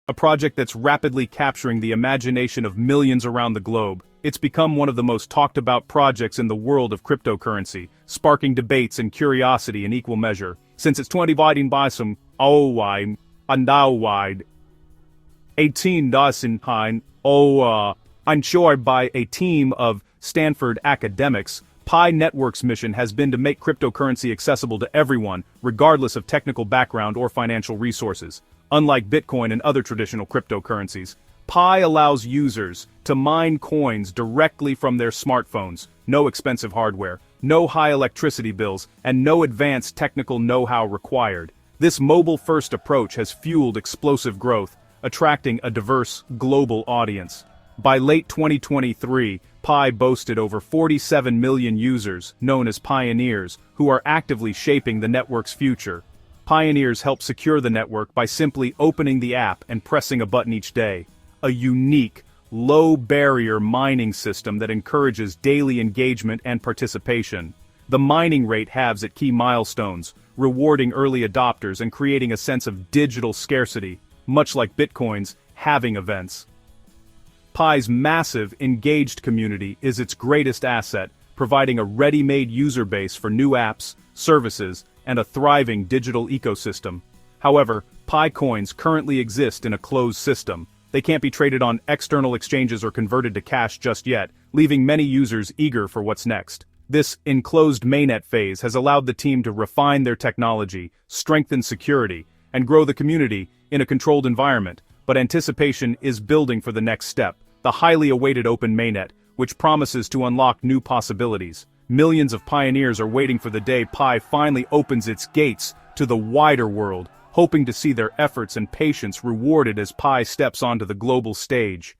A project that's rapidly capturing the imagination of millions around the globe. It's become one of the most talked about projects in the world of cryptocurrency, sparking debates and curiosity in equal measure. Since it's 20 by some wide, 18 ensured by a team of Stanford academics, Pi Network's mission has been to make cryptocurrency accessible to everyone, regardless of technical background or financial resources. Unlike Bitcoin and other traditional cryptocurrencies, Pi allows users to mine coins directly from their smartphones, no expensive hardware, no high electricity bills, and no advanced technical know-how required. This mobile-first approach has fueled explosive growth, attracting a diverse, global audience. By late 2023, Pi boasted over 47 million users, known as pioneers, who are actively shaping the network's future. Pioneers help secure the network by simply opening the app and pressing a button each day. A unique, low-barrier mining system that encourages daily engagement and participation. The mining rate halves at key milestones, rewarding early adopters and creating a sense of digital scarcity, much like Bitcoin's halving events. Pi's massive, engaged community is its greatest asset, providing a ready-made user base for new apps, services, and a thriving digital ecosystem. However, Pi coins currently exist in a closed system. They can't be traded on external exchanges or converted to cash just yet, leaving many users eager for what's next. This enclosed mainnet phase has allowed the team to refine their technology, strengthen security, and grow the community in a controlled environment, but anticipation is building for the next step, the highly awaited Open Mainnet, which promises to unlock new possibilities. Millions of pioneers are waiting for the day Pi finally opens its gates to the wider world, hoping to see their efforts and patience rewarded as Pi steps onto the global stage.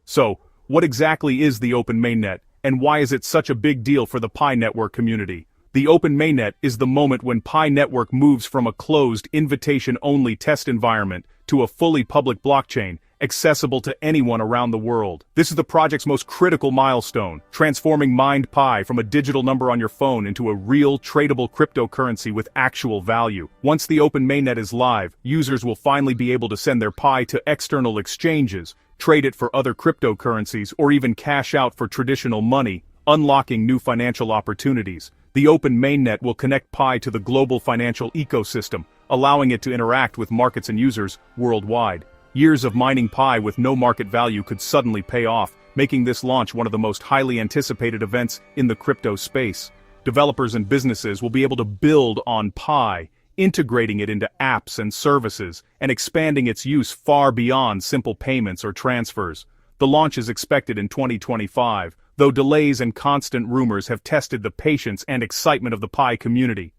So, what exactly is the Open Mainnet, and why is it such a big deal for the Pi Network community? The Open Mainnet is the moment when Pi Network moves from a closed, invitation-only test environment to a fully public blockchain, accessible to anyone around the world. This is the project's most critical milestone, transforming mined Pi from a digital number on your phone into a real, tradable cryptocurrency with actual value. Once the Open Mainnet is live, users will finally be able to send their Pi to external exchanges, trade it for other cryptocurrencies, or even cash out for traditional money, unlocking new financial opportunities. The Open Mainnet will connect Pi to the global financial ecosystem, allowing it to interact with markets and users worldwide. Years of mining Pi with no market value could suddenly pay off, making this launch one of the most highly anticipated events in the crypto space. Developers and businesses will be able to build on Pi, integrating it into apps and services, and expanding its use far beyond simple payments or transfers. The launch is expected in 2025, though delays and constant rumors have tested the patience and excitement of the Pi community.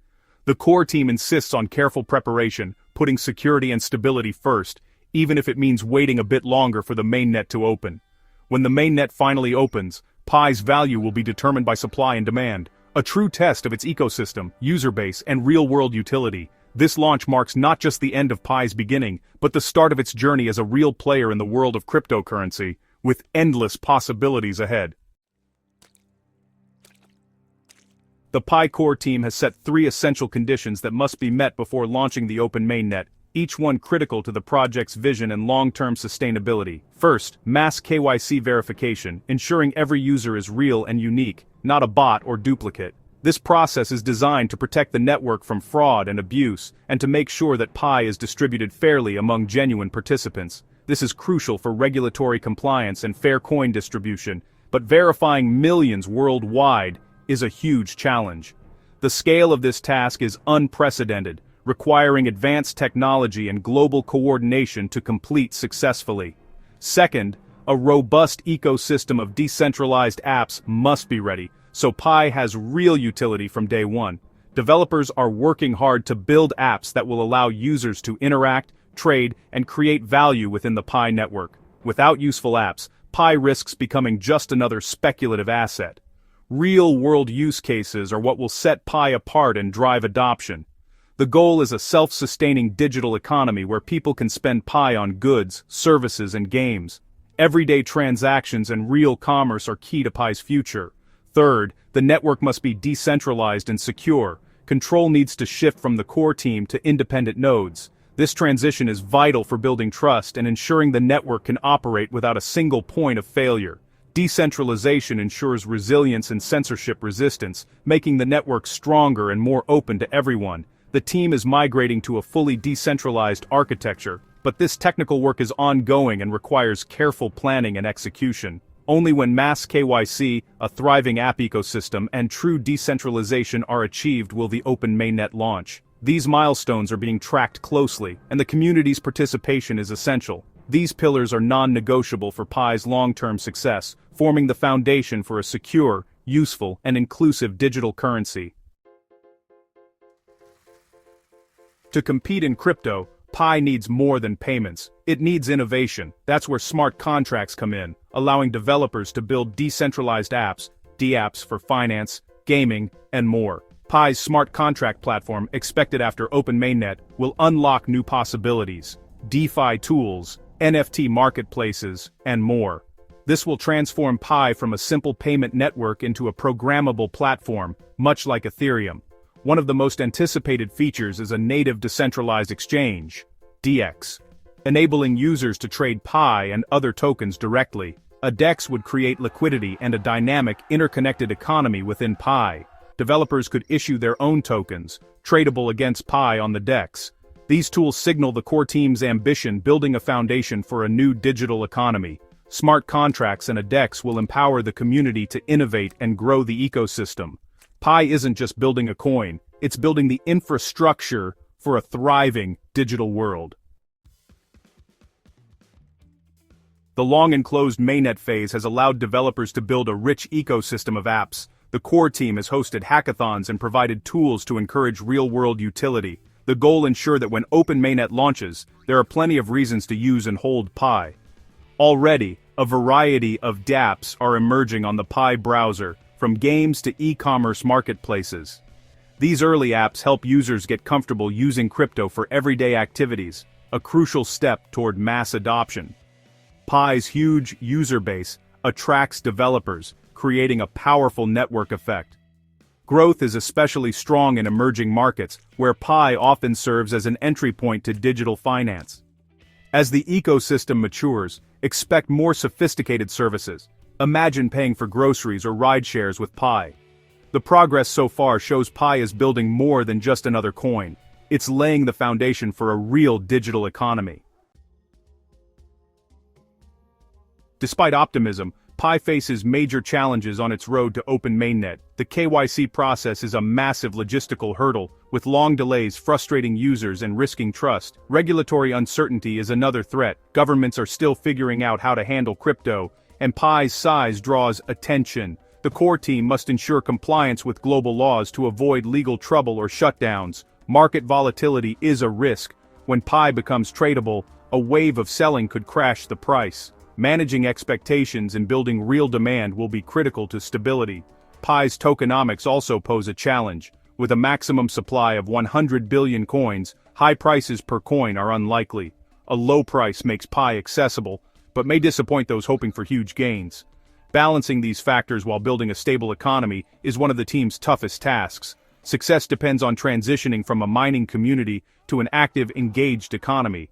The core team insists on careful preparation, putting security and stability first, even if it means waiting a bit longer for the mainnet to open. When the mainnet finally opens, Pi's value will be determined by supply and demand, a true test of its ecosystem, user base, and real-world utility. This launch marks not just the end of Pi's beginning, but the start of its journey as a real player in the world of cryptocurrency, with endless possibilities ahead. The Pi core team has set 3 essential conditions that must be met before launching the Open Mainnet, each one critical to the project's vision and long-term sustainability. First, mass KYC verification, ensuring every user is real and unique, not a bot or duplicate. This process is designed to protect the network from fraud and abuse, and to make sure that Pi is distributed fairly among genuine participants. This is crucial for regulatory compliance and fair coin distribution, but verifying millions worldwide is a huge challenge. The scale of this task is unprecedented, requiring advanced technology and global coordination to complete successfully. Second, a robust ecosystem of decentralized apps must be ready, so Pi has real utility from day one. Developers are working hard to build apps that will allow users to interact, trade, and create value within the Pi network. Without useful apps, Pi risks becoming just another speculative asset. Real-world use cases are what will set Pi apart and drive adoption. The goal is a self-sustaining digital economy where people can spend Pi on goods, services, and games. Everyday transactions and real commerce are key to Pi's future. Third, the network must be decentralized and secure. Control needs to shift from the core team to independent nodes. This transition is vital for building trust and ensuring the network can operate without a single point of failure. Decentralization ensures resilience and censorship resistance, making the network stronger and more open to everyone. The team is migrating to a fully decentralized architecture, but this technical work is ongoing and requires careful planning and execution. Only when mass KYC, a thriving app ecosystem, and true decentralization are achieved will the Open Mainnet launch. These milestones are being tracked closely, and the community's participation is essential. These pillars are non-negotiable for Pi's long-term success, forming the foundation for a secure, useful, and inclusive digital currency. To compete in crypto, Pi needs more than payments. It needs innovation. That's where smart contracts come in, allowing developers to build decentralized apps, dApps for finance, gaming, and more. Pi's smart contract platform, expected after Open Mainnet, will unlock new possibilities, DeFi tools, NFT marketplaces, and more. This will transform Pi from a simple payment network into a programmable platform, much like Ethereum. One of the most anticipated features is a native decentralized exchange, DEX, enabling users to trade Pi and other tokens directly. A DEX would create liquidity and a dynamic, interconnected economy within Pi. Developers could issue their own tokens, tradable against Pi on the DEX. These tools signal the core team's ambition, building a foundation for a new digital economy. Smart contracts and a DEX will empower the community to innovate and grow the ecosystem. Pi isn't just building a coin, it's building the infrastructure for a thriving digital world. The long and closed mainnet phase has allowed developers to build a rich ecosystem of apps. The core team has hosted hackathons and provided tools to encourage real-world utility. The goal ensures that when Open Mainnet launches, there are plenty of reasons to use and hold Pi. Already, a variety of dApps are emerging on the Pi browser, from games to e-commerce marketplaces. These early apps help users get comfortable using crypto for everyday activities, a crucial step toward mass adoption. Pi's huge user base attracts developers, creating a powerful network effect. Growth is especially strong in emerging markets, where Pi often serves as an entry point to digital finance. As the ecosystem matures, expect more sophisticated services. Imagine paying for groceries or ride shares with Pi. The progress so far shows Pi is building more than just another coin. It's laying the foundation for a real digital economy. Despite optimism, Pi faces major challenges on its road to Open Mainnet. The KYC process is a massive logistical hurdle, with long delays frustrating users and risking trust. Regulatory uncertainty is another threat. Governments are still figuring out how to handle crypto, and Pi's size draws attention. The core team must ensure compliance with global laws to avoid legal trouble or shutdowns. Market volatility is a risk. When Pi becomes tradable, a wave of selling could crash the price. Managing expectations and building real demand will be critical to stability. Pi's tokenomics also pose a challenge. With a maximum supply of 100 billion coins, high prices per coin are unlikely. A low price makes Pi accessible, but may disappoint those hoping for huge gains. Balancing these factors while building a stable economy is one of the team's toughest tasks. Success depends on transitioning from a mining community to an active, engaged economy.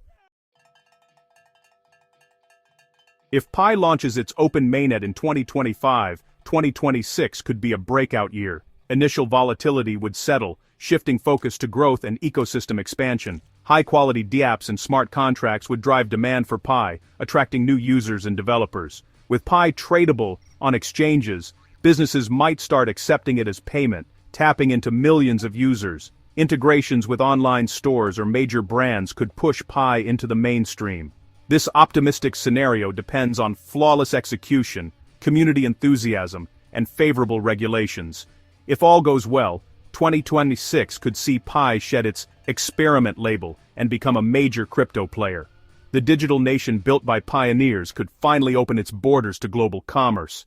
If Pi launches its Open Mainnet in 2025, 2026 could be a breakout year. Initial volatility would settle, shifting focus to growth and ecosystem expansion. High-quality dApps and smart contracts would drive demand for Pi, attracting new users and developers. With Pi tradable on exchanges, businesses might start accepting it as payment, tapping into millions of users. Integrations with online stores or major brands could push Pi into the mainstream. This optimistic scenario depends on flawless execution, community enthusiasm, and favorable regulations. If all goes well, 2026 could see Pi shed its experiment label and become a major crypto player. The digital nation built by pioneers could finally open its borders to global commerce.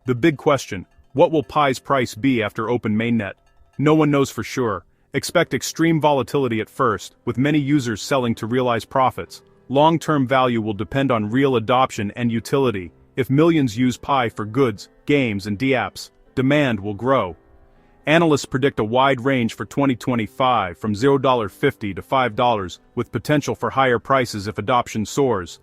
The big question: what will Pi's price be after Open Mainnet? No one knows for sure. Expect extreme volatility at first, with many users selling to realize profits. Long-term value will depend on real adoption and utility. If millions use Pi for goods, games, and dApps, demand will grow. Analysts predict a wide range for 2025 from $0.50 to $5, with potential for higher prices if adoption soars.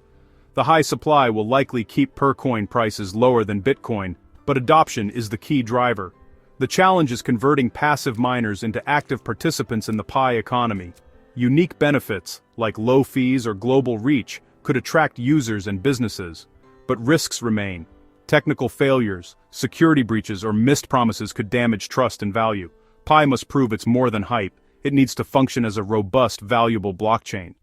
The high supply will likely keep per-coin prices lower than Bitcoin, but adoption is the key driver. The challenge is converting passive miners into active participants in the Pi economy. Unique benefits, like low fees or global reach, could attract users and businesses. But risks remain. Technical failures, security breaches, or missed promises could damage trust and value. Pi must prove it's more than hype. It needs to function as a robust, valuable blockchain.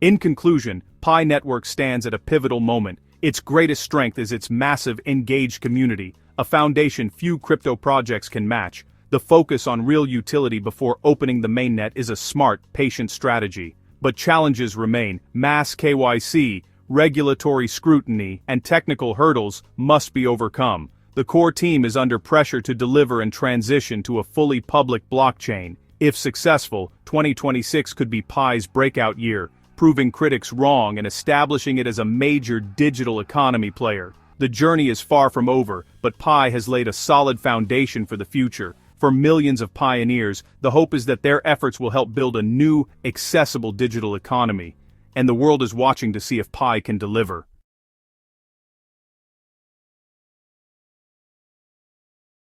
In conclusion, Pi Network stands at a pivotal moment. Its greatest strength is its massive, engaged community, a foundation few crypto projects can match. The focus on real utility before opening the mainnet is a smart, patient strategy. But challenges remain. Mass KYC, regulatory scrutiny, and technical hurdles must be overcome. The core team is under pressure to deliver and transition to a fully public blockchain. If successful, 2026 could be Pi's breakout year, proving critics wrong and establishing it as a major digital economy player. The journey is far from over, but Pi has laid a solid foundation for the future. For millions of pioneers, the hope is that their efforts will help build a new, accessible digital economy. And the world is watching to see if Pi can deliver.